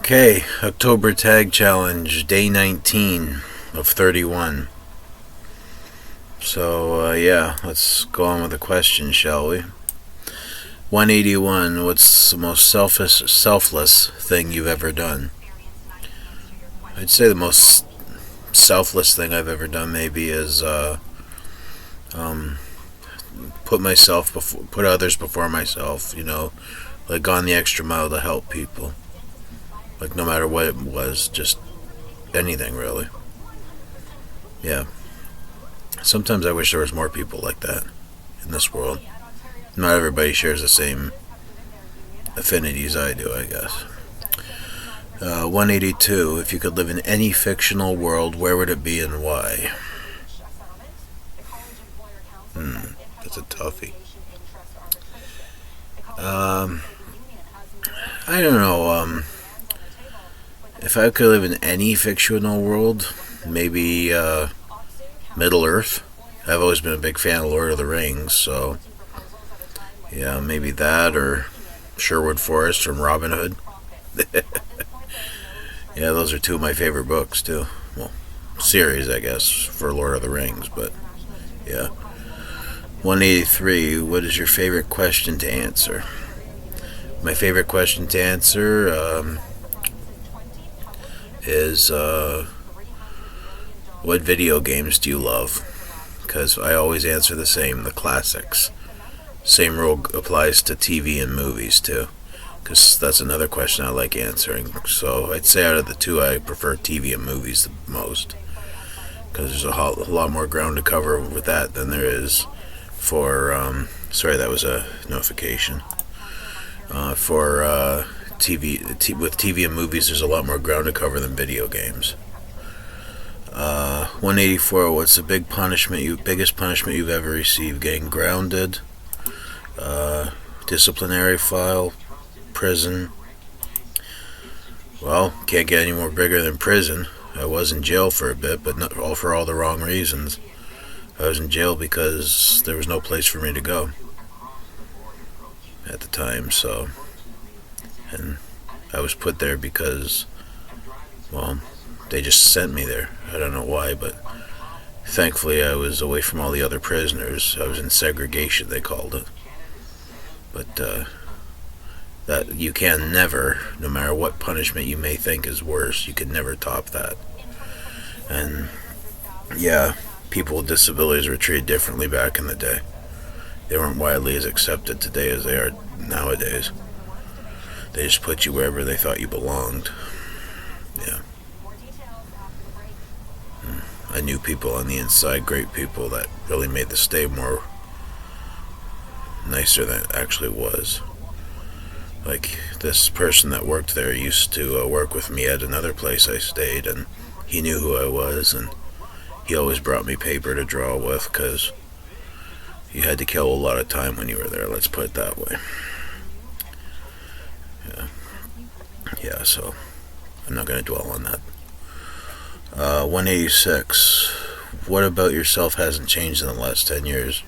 Okay, October Tag Challenge, day 19 of 31. So, let's go on with the question, shall we? 181, what's the most selfless thing you've ever done? I'd say the most selfless thing I've ever done maybe is um, put others before myself, like gone the extra mile to help people. Like no matter what it was, just anything really. Yeah. Sometimes I wish there was more people like that in this world. Not everybody shares the same affinities I do, I guess. 182. If you could live in any fictional world, where would it be and why? That's a toughie. I don't know. If I could live in any fictional world, maybe Middle Earth. I've always been a big fan of Lord of the Rings, so yeah, maybe that or Sherwood Forest from Robin Hood. Yeah, those are two of my favorite books too. Well, series, I guess, for Lord of the Rings, but yeah. 183. What is your favorite question to answer? My favorite question to answer is what video games do you love? Because I always answer the same, the classics. Same rule applies to TV and movies too, because that's another question I like answering. So I'd say out of the two, I prefer TV and movies the most, because there's a lot more ground to cover with that than there is for. Sorry, that was a notification. For with TV and movies, there's a lot more ground to cover than video games. 184. What's the biggest punishment you've ever received? Getting grounded, disciplinary file, prison. Well, can't get any more bigger than prison. I was in jail for a bit, but not all for all the wrong reasons. I was in jail because there was no place for me to go at the time. And I was put there because, well, they just sent me there. I don't know why, but thankfully I was away from all the other prisoners. I was in segregation, they called it. But that you can never, no matter what punishment you may think is worse, you can never top that. And yeah, people with disabilities were treated differently back in the day. They weren't widely as accepted today as they are nowadays. They just put you wherever they thought you belonged. Yeah. I knew people on the inside, great people, that really made the stay more nicer than it actually was. Like this person that worked there used to work with me at another place I stayed, and he knew who I was, and he always brought me paper to draw with, because you had to kill a lot of time when you were there, let's put it that way. Yeah, so I'm not going to dwell on that. 186. What about yourself hasn't changed in the last 10 years?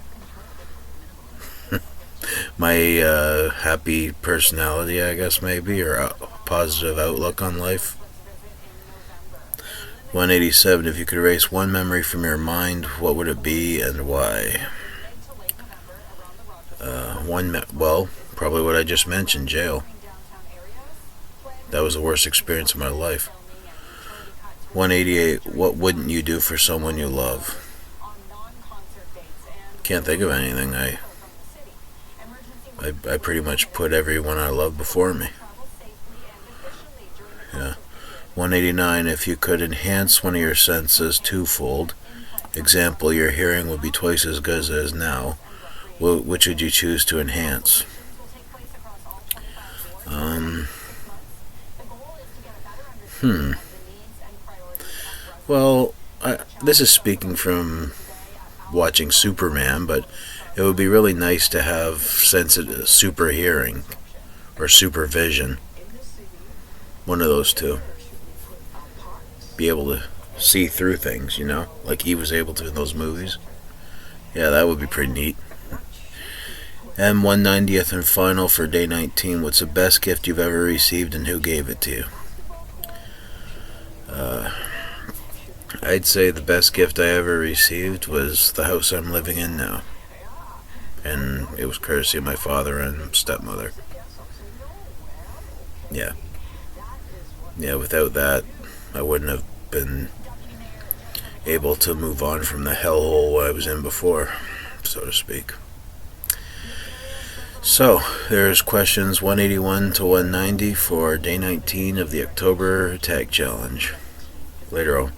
My happy personality, I guess, maybe, or a positive outlook on life. 187. If you could erase one memory from your mind, what would it be and why? Well, probably what I just mentioned, jail. That was the worst experience of my life. 188. What wouldn't you do for someone you love? Can't think of anything. I pretty much put everyone I love before me. Yeah. 189. If you could enhance one of your senses twofold, example, your hearing would be twice as good as it is now, which would you choose to enhance? Well, this is speaking from watching Superman, but it would be really nice to have super hearing or supervision. One of those two. Be able to see through things, like he was able to in those movies. Yeah, that would be pretty neat. And 190th and final for day 19. What's the best gift you've ever received and who gave it to you? I'd say the best gift I ever received was the house I'm living in now. And it was courtesy of my father and stepmother. Yeah. Yeah, without that, I wouldn't have been able to move on from the hellhole I was in before, so to speak. So, there's questions 181 to 190 for day 19 of the October Tag Challenge. Later on.